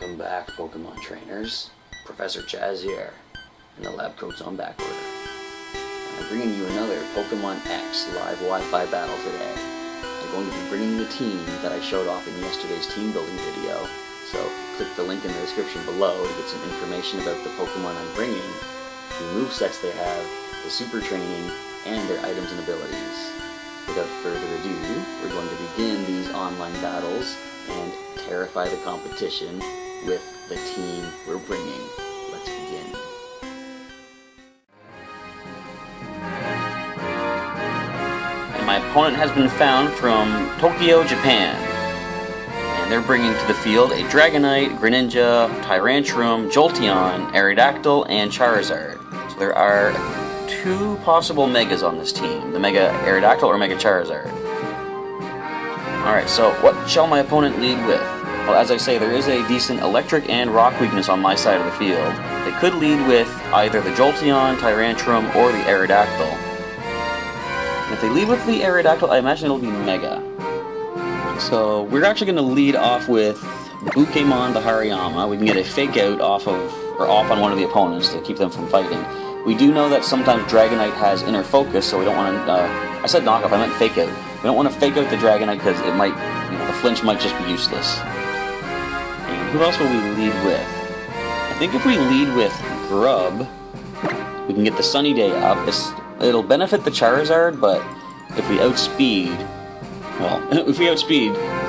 Welcome back, Pokemon trainers. Professor Chaz here, and the lab coat's on back order. I'm bringing you another Pokemon X live Wi-Fi battle today. I'm going to be bringing the team that I showed off in yesterday's team building video, so click the link in the description below to get some information about the Pokemon I'm bringing, the movesets they have, the super training, and their items and abilities. Without further ado, we're going to begin these online battles and terrify the competition with the team we're bringing. Let's begin. And my opponent has been found from Tokyo, Japan. And they're bringing to the field a Dragonite, Greninja, Tyrantrum, Jolteon, Aerodactyl, and Charizard. So there are two possible Megas on this team, the Mega Aerodactyl or Mega Charizard. Alright, so what shall my opponent lead with? Well, as I say, there is a decent electric and rock weakness on my side of the field. They could lead with either the Jolteon, Tyrantrum, or the Aerodactyl. And if they lead with the Aerodactyl, I imagine it'll be Mega. So we're actually going to lead off with Buukemon the Hariyama. We can get a fake out off on one of the opponents to keep them from fighting. We do know that sometimes Dragonite has inner focus, so we don't want to, I said knockoff, I meant fake out. We don't want to fake out the Dragonite because it might, the flinch might just be useless. And who else will we lead with? I think if we lead with Grub, we can get the Sunny Day up. It'll benefit the Charizard, but if we outspeed,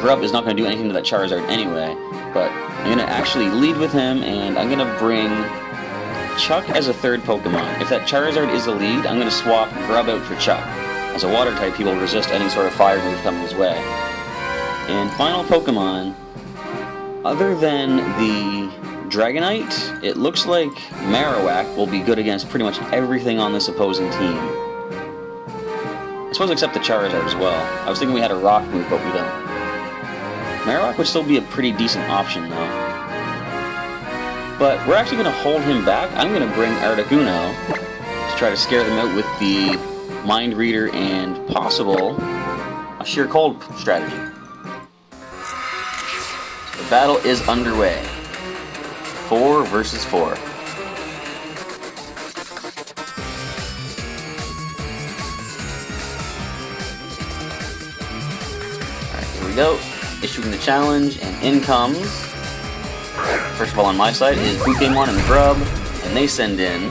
Grub is not going to do anything to that Charizard anyway. But I'm going to actually lead with him, and I'm going to bring Chuck as a third Pokemon. If that Charizard is a lead, I'm going to swap Grub out for Chuck. As a water type, he will resist any sort of fire move coming his way. And final Pokemon, other than the Dragonite, it looks like Marowak will be good against pretty much everything on this opposing team. I suppose except the Charizard as well. I was thinking we had a rock move, but we don't. Marowak would still be a pretty decent option though. But we're actually going to hold him back. I'm going to bring Articuno to try to scare them out with the Mind Reader and possible a Sheer Cold strategy. So the battle is underway. 4 versus 4. Alright, here we go. Issuing the challenge, and in comes, first of all on my side, is Pokémon and Grub, and they send in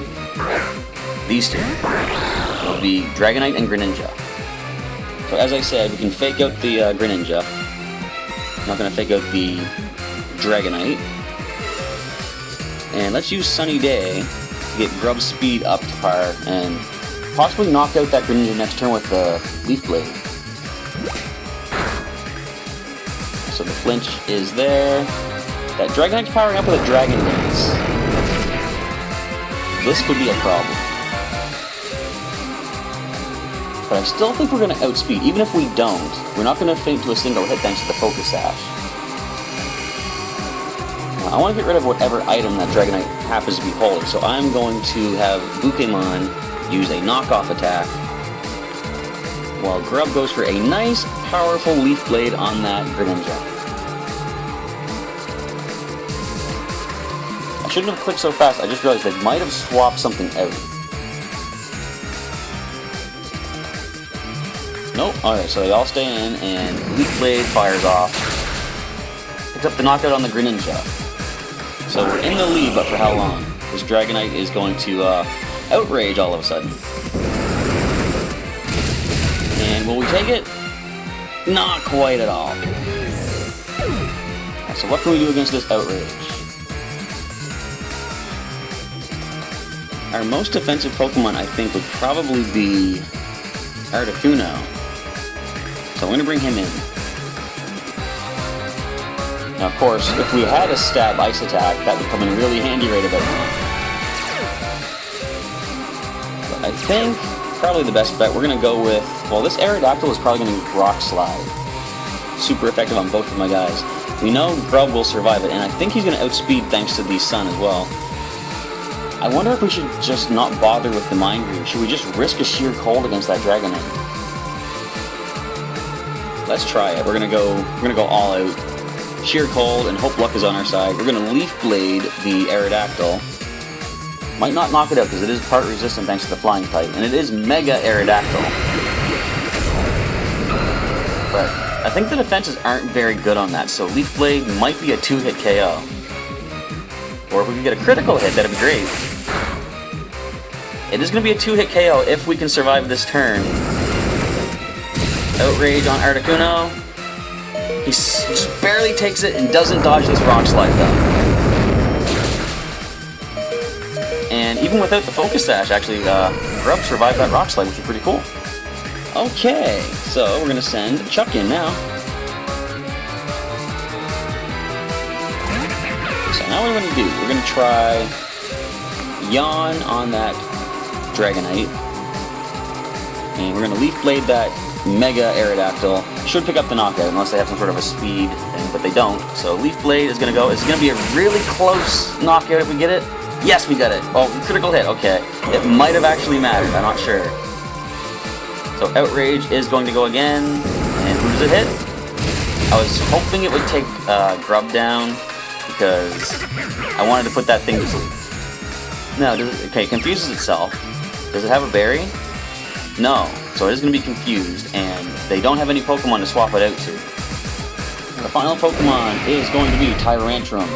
these two. It'll be Dragonite and Greninja. So as I said, we can fake out the Greninja. I'm not going to fake out the Dragonite. And let's use Sunny Day to get Grub's speed up to par and possibly knock out that Greninja next turn with the Leaf Blade. So the flinch is there. That Dragonite's powering up with a Dragon Dance. This could be a problem. But I still think we're going to outspeed. Even if we don't, we're not going to faint to a single hit thanks to the Focus Sash. Now, I want to get rid of whatever item that Dragonite happens to be holding, so I'm going to have Buukemon use a knockoff attack, while Grub goes for a nice, powerful Leaf Blade on that Greninja. I shouldn't have clicked so fast, I just realized they might have swapped something out. Nope, alright, so they all stay in, and Leaf Blade fires off. Picks up the knockout on the Greninja. So we're in the lead, but for how long? This Dragonite is going to outrage all of a sudden. And will we take it? Not quite at all. Right, so what can we do against this outrage? Our most defensive Pokemon, I think, would probably be Articuno. So I'm going to bring him in. Now, of course, if we had a stab ice attack, that would come in really handy right about now. But I think probably the best bet, we're going to go with, well, this Aerodactyl is probably going to use Rock Slide. Super effective on both of my guys. We know Grub will survive it, and I think he's going to outspeed thanks to the Sun as well. I wonder if we should just not bother with the Mind Reader. Should we just risk a Sheer Cold against that Dragonite? Let's try it. We're gonna go all out. sheer cold and hope luck is on our side. We're going to Leaf Blade the Aerodactyl. Might not knock it out because it is part resistant thanks to the flying type, and it is Mega Aerodactyl. But I think the defenses aren't very good on that, so Leaf Blade might be a 2-hit KO. Or if we can get a critical hit, that'd be great. It is going to be a 2-hit KO if we can survive this turn. Outrage on Articuno. He just barely takes it and doesn't dodge this Rock Slide though. And even without the Focus Sash, actually, Grub survived that Rock Slide, which is pretty cool. Okay, so we're going to send Chuck in now. So now what we're going to do, we're going to try Yawn on that Dragonite. And we're going to Leaf Blade that Mega Aerodactyl. Should pick up the knockout unless they have some sort of a speed thing, but they don't. So Leaf Blade is going to go. It's going to be a really close knockout if we get it. Yes, we got it. Oh, critical hit. Okay. It might have actually mattered. I'm not sure. So Outrage is going to go again. And who does it hit? I was hoping it would take Grub down because I wanted to put that thing to sleep. No, does it, okay, it confuses itself. Does it have a berry? No. So it is going to be confused, and they don't have any Pokemon to swap it out to. The final Pokemon is going to be Tyrantrum.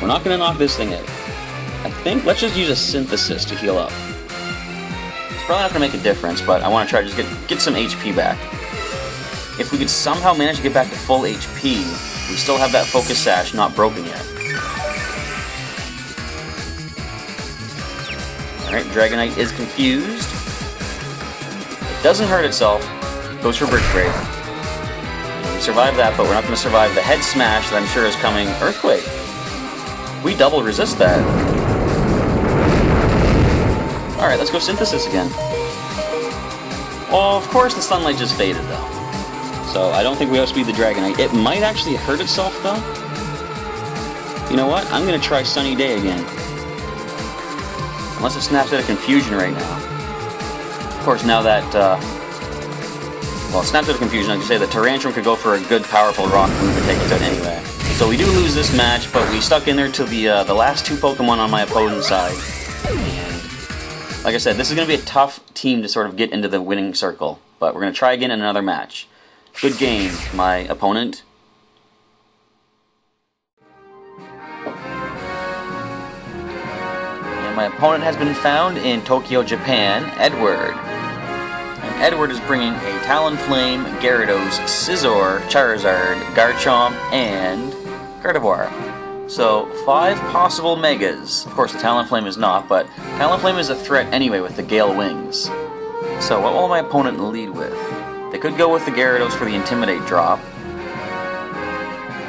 We're not going to knock this thing out. I think let's just use a Synthesis to heal up. It's probably not going to make a difference, but I want to try to just get some HP back. If we could somehow manage to get back to full HP, we still have that Focus Sash not broken yet. Alright, Dragonite is confused. It doesn't hurt itself. Goes for Brick Break. We survive that, but we're not going to survive the Head Smash that I'm sure is coming. Earthquake! We double resist that. Alright, let's go Synthesis again. Oh, of course the Sunlight just faded, though. So I don't think we outspeed the Dragonite. It might actually hurt itself, though. You know what? I'm going to try Sunny Day again. Unless it snaps out of Confusion right now. Of course, now that, well, it snaps out of Confusion, I can say that Tyrantrum could go for a good, powerful rock move and take us out anyway. So we do lose this match, but we stuck in there till the last two Pokemon on my opponent's side. And, like I said, this is going to be a tough team to sort of get into the winning circle. But we're going to try again in another match. Good game, my opponent. My opponent has been found in Tokyo, Japan, Edward. And Edward is bringing a Talonflame, Gyarados, Scizor, Charizard, Garchomp, and Gardevoir. So, 5 possible Megas. Of course, the Talonflame is not, but Talonflame is a threat anyway with the Gale Wings. So, what will my opponent lead with? They could go with the Gyarados for the Intimidate drop.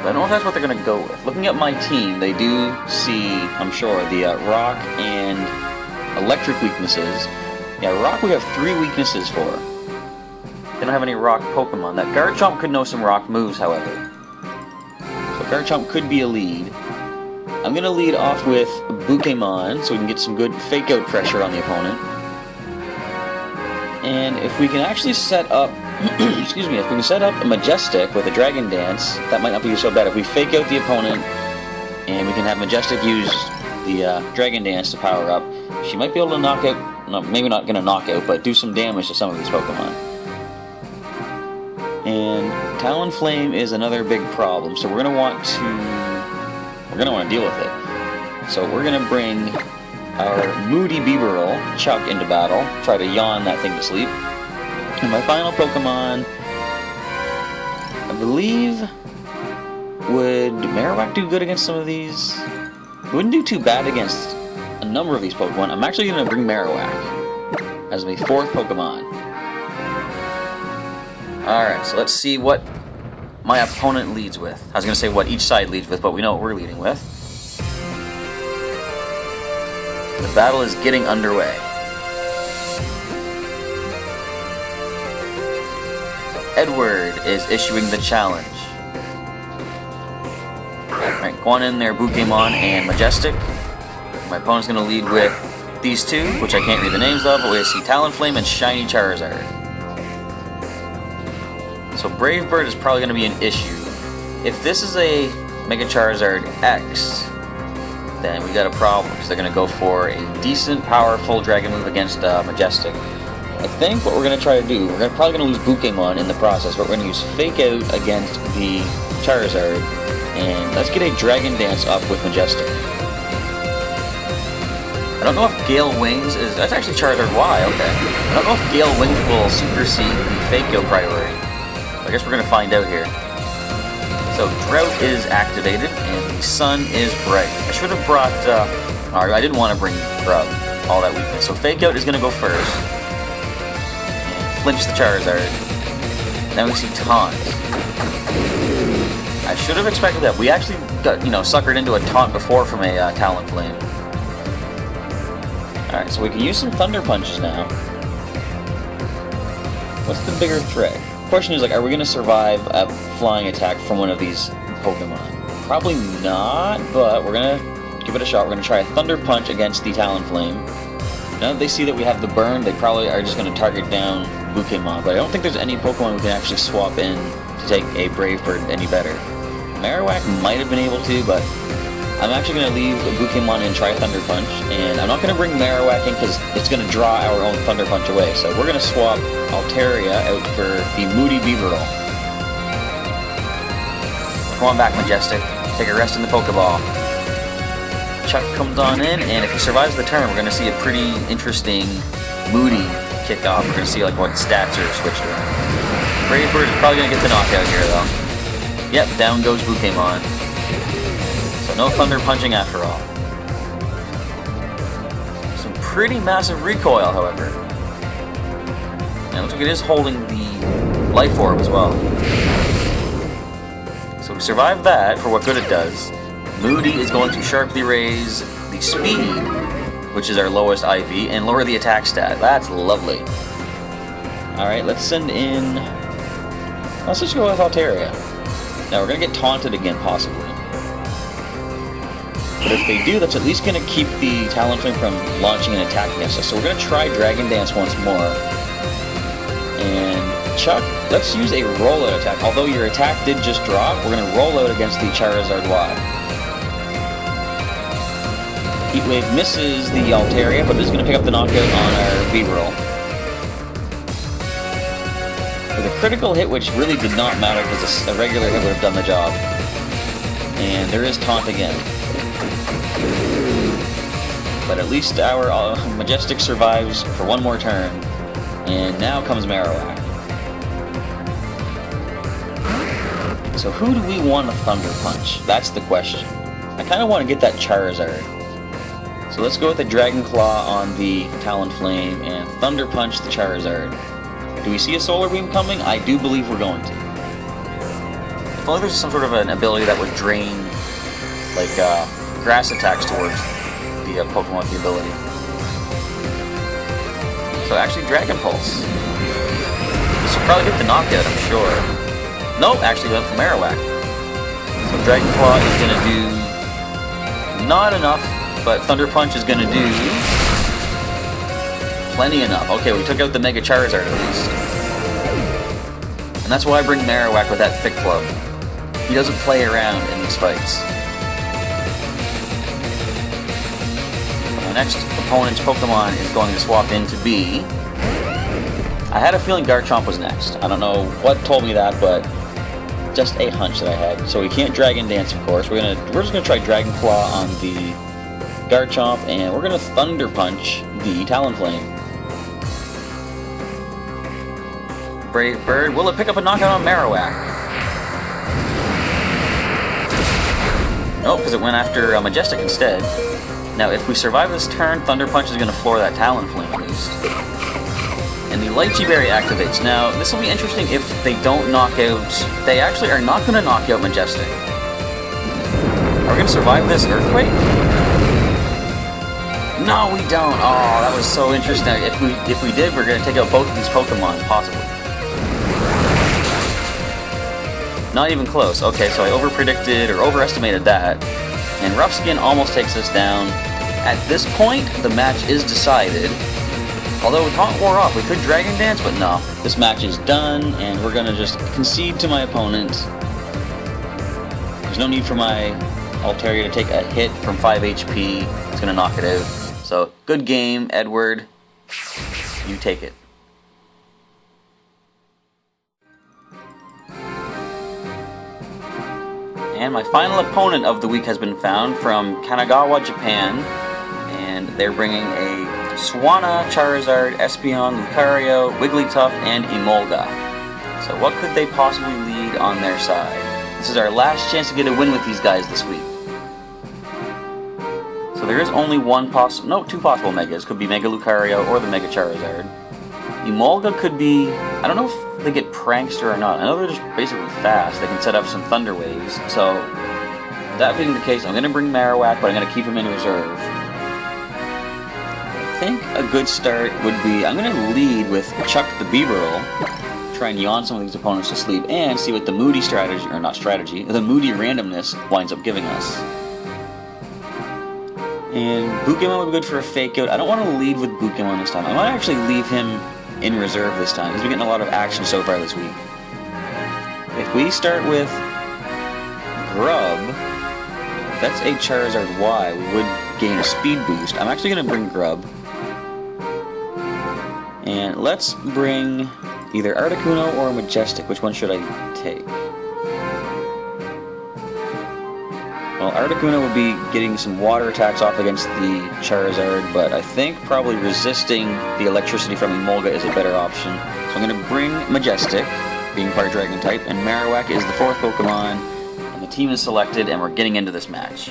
But I don't know if that's what they're going to go with. Looking at my team, they do see, I'm sure, the Rock and Electric weaknesses. Yeah, Rock we have 3 weaknesses for. They don't have any Rock Pokemon. That Garchomp could know some Rock moves, however. So Garchomp could be a lead. I'm going to lead off with Buukemon, so we can get some good fake-out pressure on the opponent. And if we can actually set up, excuse me, if we can set up a Majestic with a Dragon Dance, that might not be so bad. If we fake out the opponent, and we can have Majestic use the Dragon Dance to power up, she might be able to knock out, no, maybe not going to knock out, but do some damage to some of these Pokemon. And Talonflame is another big problem, so we're going to want to deal with it. So we're going to bring our Moody Bibarel, Chuck, into battle, try to yawn that thing to sleep. And my final Pokemon, I believe, would Marowak do good against some of these? It wouldn't do too bad against a number of these Pokemon. I'm actually going to bring Marowak as my 4th Pokemon. Alright, so let's see what my opponent leads with. I was going to say what each side leads with, but we know what we're leading with. The battle is getting underway. Edward is issuing the challenge. Alright, going in there, Buukemon and Majestic. My opponent's going to lead with these two, which I can't read the names of, but we see Talonflame and Shiny Charizard. So Brave Bird is probably going to be an issue. If this is a Mega Charizard X, then we got a problem, because they're going to go for a decent, powerful Dragon move against Majestic. I think what we're going to try to do, we're probably going to lose Buukemon in the process, but we're going to use Fake Out against the Charizard, and let's get a Dragon Dance up with Majestic. I don't know if Gale Wings is... That's actually Charizard Y, okay. I don't know if Gale Wings will supersede the Fake Out priority. I guess we're going to find out here. So, Drought is activated, and the Sun is bright. I should have brought... I didn't want to bring Grub, all that weakness. So, Fake Out is going to go first. And flinch the Charizard. Now we see Taunt. I should have expected that. We actually got, suckered into a Taunt before from a Talonflame. Alright, so we can use some Thunder Punches now. What's the bigger threat? The question is, like, are we going to survive a flying attack from one of these Pokemon? Probably not, but we're going to give it a shot. We're going to try a Thunder Punch against the Talonflame. Now that they see that we have the burn, they probably are just going to target down Buukemon, but I don't think there's any Pokemon we can actually swap in to take a Brave Bird any better. Marowak might have been able to, but I'm actually going to leave Buukemon and try Thunder Punch, and I'm not going to bring Marowak in because it's going to draw our own Thunder Punch away, so we're going to swap Altaria out for the Moody Bibarel. Come on back, Majestic. Take a rest in the Pokeball. Chuck comes on in, and if he survives the turn, we're going to see a pretty interesting Moody kickoff. We're going to see like what stats are switched around. Brave Bird is probably going to get the knockout here, though. Yep, down goes Buukemon. So no Thunder Punching after all. Some pretty massive recoil, however. And it looks like it is holding the Life Orb as well. So we survived that for what good it does. Moody is going to sharply raise the speed, which is our lowest IV, and lower the attack stat. That's lovely. Alright, let's send in... Let's just go with Altaria. Now we're going to get taunted again, possibly. But if they do, that's at least going to keep the Talonflame from launching an attack against us. So we're going to try Dragon Dance once more. And Chuck, let's use a rollout attack. Although your attack did just drop, we're going to roll out against the Charizard Y. Heat Wave misses the Altaria, but it is going to pick up the knockout on our Bibarel. With a critical hit, which really did not matter because a regular hit would have done the job. And there is Taunt again. But at least our Majestic survives for one more turn. And now comes Marowak. So who do we want to Thunder Punch? That's the question. I kind of want to get that Charizard. So let's go with the Dragon Claw on the Talonflame and Thunder Punch the Charizard. Do we see a Solar Beam coming? I do believe we're going to. If only there's some sort of an ability that would drain, like, grass attacks towards the Pokemon with the ability. So actually, Dragon Pulse. This will probably get the knockout, I'm sure. Nope, actually went for Marowak. So Dragon Claw is going to do not enough, but Thunder Punch is going to do plenty enough. Okay, we took out the Mega Charizard at least. And that's why I bring Marowak with that Thick Club. He doesn't play around in these fights. My next opponent's Pokemon is going to swap in to be... I had a feeling Garchomp was next. I don't know what told me that, but just a hunch that I had. So we can't Dragon Dance, of course. We're just gonna try Dragon Claw on the Garchomp, and we're gonna Thunder Punch the Talonflame. Brave Bird, will it pick up a knockout on Marowak? Nope, because it went after Majestic instead. Now, if we survive this turn, Thunder Punch is going to floor that Talonflame at least. And the Lychee Berry activates. Now, this will be interesting if they don't knock out... They actually are not going to knock out Majestic. Are we going to survive this Earthquake? No, we don't. Oh, that was so interesting. If we did, we're going to take out both of these Pokemon, possibly. Not even close. Okay, so I overpredicted or overestimated that. And Rough Skin almost takes us down. At this point, the match is decided. Although with Taunt wore off, we could Dragon Dance, but no. This match is done, and we're going to just concede to my opponent. There's no need for my Altaria to take a hit from 5 HP. It's going to knock it out. So, good game, Edward. You take it. And my final opponent of the week has been found from Kanagawa, Japan. And they're bringing a Swanna, Charizard, Espeon, Lucario, Wigglytuff, and Emolga. So what could they possibly lead on their side? This is our last chance to get a win with these guys this week. So there is only two possible Megas. Could be Mega Lucario or the Mega Charizard. Emolga could be, I don't know if they get Prankster or not. I know they're just basically fast. They can set up some Thunder Waves. So that being the case, I'm going to bring Marowak, but I'm going to keep him in reserve. I think a good start would be, I'm going to lead with Chuck the Bibarel. Try and yawn some of these opponents to sleep and see what the Moody strategy, or not strategy, the Moody randomness winds up giving us. And Buukemon would be good for a fake out. I don't want to lead with Buukemon this time. I might actually leave him in reserve this time. He's been getting a lot of action so far this week. If we start with Grub, if that's a Charizard Y, we would gain a speed boost. I'm actually going to bring Grub. And let's bring either Articuno or Majestic. Which one should I take? Well, Articuno would be getting some water attacks off against the Charizard, but I think probably resisting the electricity from Emolga is a better option. So I'm going to bring Majestic, being part Dragon type, and Marowak is the 4th Pokemon, and the team is selected, and we're getting into this match.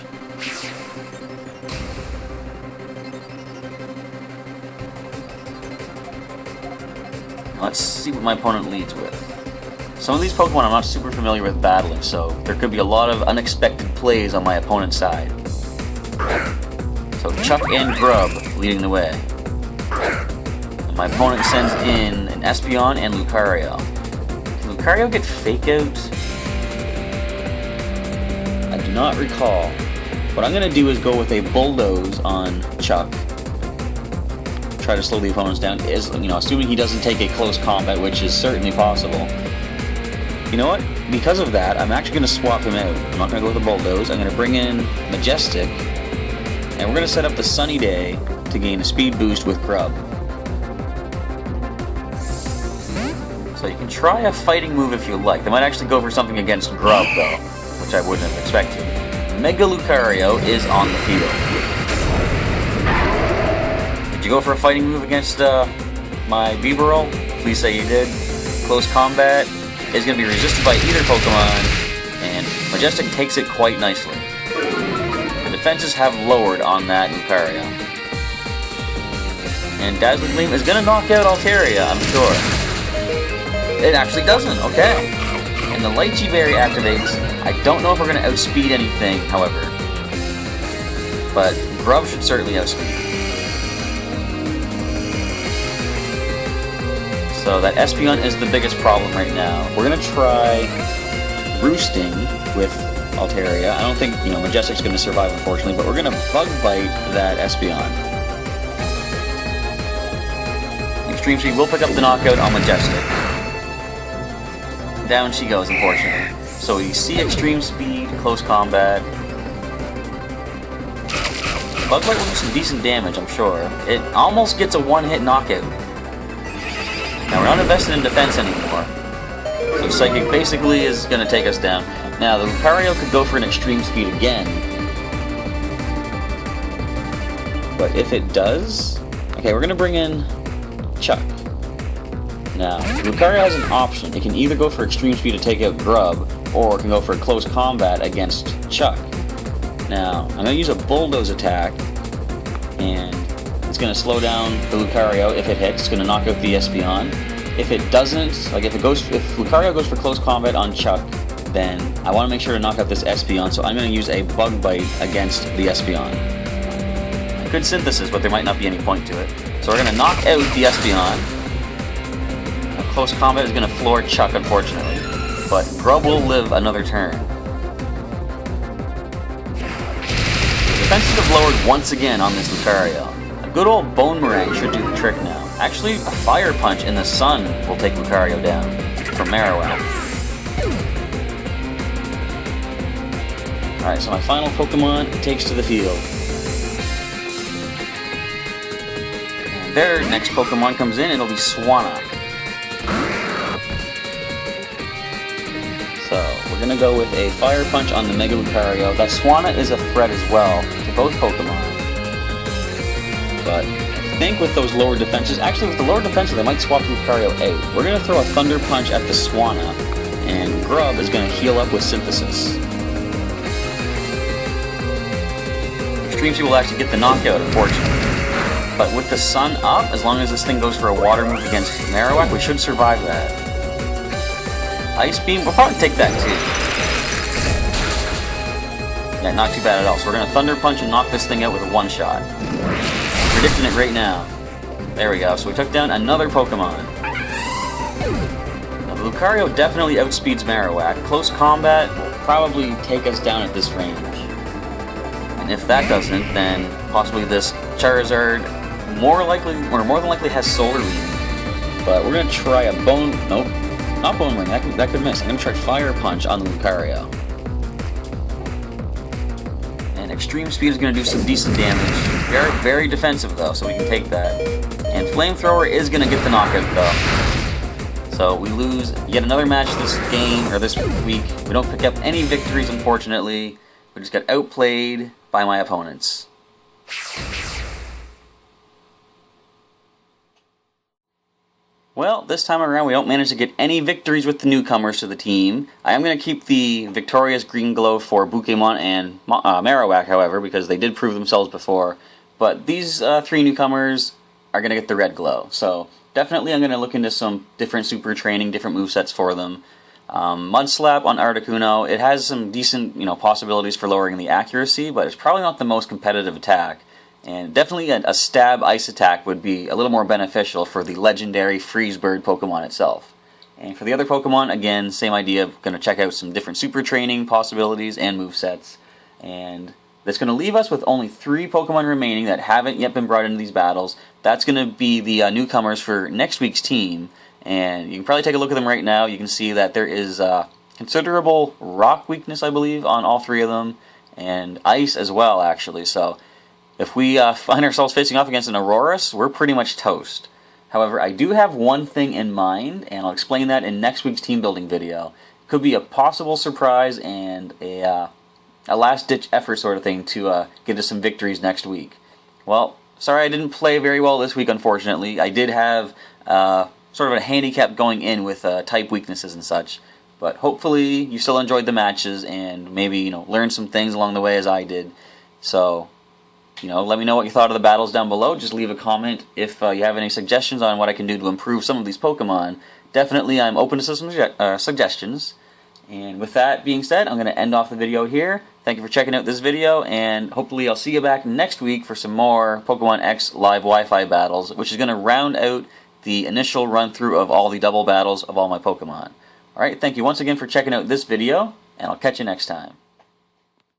Let's see what my opponent leads with. Some of these Pokemon I'm not super familiar with battling, so there could be a lot of unexpected plays on my opponent's side. So Chuck and Grub leading the way. And my opponent sends in an Espeon and Lucario. Can Lucario get Fake Out? I do not recall. What I'm going to do is go with a Bulldoze on Chuck. Try to slow the opponents down, is, assuming he doesn't take a close combat, which is certainly possible. You know what? Because of that, I'm actually going to swap him out. I'm not going to go with the Bulldoze. I'm going to bring in Majestic, and we're going to set up the Sunny Day to gain a speed boost with Grub. So you can try a fighting move if you like. They might actually go for something against Grub, though, which I wouldn't have expected. Mega Lucario is on the field. Did you go for a fighting move against my Bibarel? Please say you did. Close combat is going to be resisted by either Pokemon, and Majestic takes it quite nicely. The defenses have lowered on that Lucario. And Dazzling Gleam is going to knock out Altaria, I'm sure. It actually doesn't, okay. And the Lychee Berry activates. I don't know if we're going to outspeed anything, however. But Grub should certainly outspeed. So that Espeon is the biggest problem right now. We're going to try Roosting with Altaria. I don't think, Majestic's going to survive, unfortunately, but we're going to Bug Bite that Espeon. Extreme Speed will pick up the knockout on Majestic. Down she goes, unfortunately. So we see Extreme Speed, close combat. Bug Bite will do some decent damage, I'm sure. It almost gets a one-hit knockout. Now we're not invested in defense anymore. So Psychic basically is going to take us down. Now the Lucario could go for an Extreme Speed again. But if it does... Okay, we're going to bring in Chuck. Now, Lucario has an option. It can either go for Extreme Speed to take out Grub, or it can go for a close combat against Chuck. Now, I'm going to use a Bulldoze attack, and it's going to slow down the Lucario if it hits. It's going to knock out the Espeon. If it doesn't, if Lucario goes for close combat on Chuck, then I want to make sure to knock out this Espeon, so I'm going to use a Bug Bite against the Espeon. Good synthesis, but there might not be any point to it. So we're going to knock out the Espeon. Now, close combat is going to floor Chuck, unfortunately, but Grub will live another turn. Defenses have lowered once again on this Lucario. Good old Bone Meringue should do the trick now. Actually, a Fire Punch in the sun will take Lucario down from Marowak. Alright, so my final Pokemon takes to the field. And their next Pokemon comes in, it'll be Swanna. So, we're gonna go with a Fire Punch on the Mega Lucario. That Swanna is a threat as well to both Pokemon. But I think with those lower defenses, actually with the lower defenses, they might swap Lucario out. We're gonna throw a Thunder Punch at the Swanna, and Grub is gonna heal up with Synthesis. Extreme Speed will actually get the knockout, unfortunately. But with the sun up, as long as this thing goes for a water move against Marowak, we should survive that. Ice Beam, we'll probably take that too. Yeah, not too bad at all. So we're going to Thunder Punch and knock this thing out with a one-shot. Predicting it right now. There we go. So we took down another Pokemon. Now, the Lucario definitely outspeeds Marowak. Close combat will probably take us down at this range. And if that doesn't, then possibly this Charizard more than likely has Solar Beam. But we're going to try a Bone... Nope. Not Bone Ring, that could miss. I'm going to try Fire Punch on the Lucario. And Extreme Speed is going to do some decent damage. Very, very defensive though, so we can take that. And Flamethrower is going to get the knockout though. So we lose yet another match this game, or this week. We don't pick up any victories, unfortunately. We just got outplayed by my opponents. Well, this time around we don't manage to get any victories with the newcomers to the team. I am going to keep the victorious green glow for Buukemon and Marowak, however, because they did prove themselves before. But these three newcomers are going to get the red glow. So definitely I'm going to look into some different super training, different movesets for them. Mud Slap on Articuno, it has some decent possibilities for lowering the accuracy, but it's probably not the most competitive attack. And definitely a stab ice attack would be a little more beneficial for the legendary Freeze Bird Pokemon itself. And for the other Pokemon, again, same idea. Going to check out some different super training possibilities and movesets. And that's going to leave us with only 3 Pokemon remaining that haven't yet been brought into these battles. That's going to be the newcomers for next week's team. And you can probably take a look at them right now. You can see that there is considerable rock weakness, I believe, on all 3 of them. And ice as well, actually. So if we find ourselves facing off against an Aurorus, we're pretty much toast. However, I do have one thing in mind, and I'll explain that in next week's team building video. It could be a possible surprise and a last-ditch effort sort of thing to get us some victories next week. Well, sorry I didn't play very well this week, unfortunately. I did have sort of a handicap going in with type weaknesses and such. But hopefully you still enjoyed the matches and maybe learned some things along the way as I did. So let me know what you thought of the battles down below. Just leave a comment if you have any suggestions on what I can do to improve some of these Pokemon. Definitely, I'm open to some suggestions. And with that being said, I'm going to end off the video here. Thank you for checking out this video, and hopefully I'll see you back next week for some more Pokemon X live Wi-Fi battles, which is going to round out the initial run-through of all the double battles of all my Pokemon. Alright, thank you once again for checking out this video, and I'll catch you next time.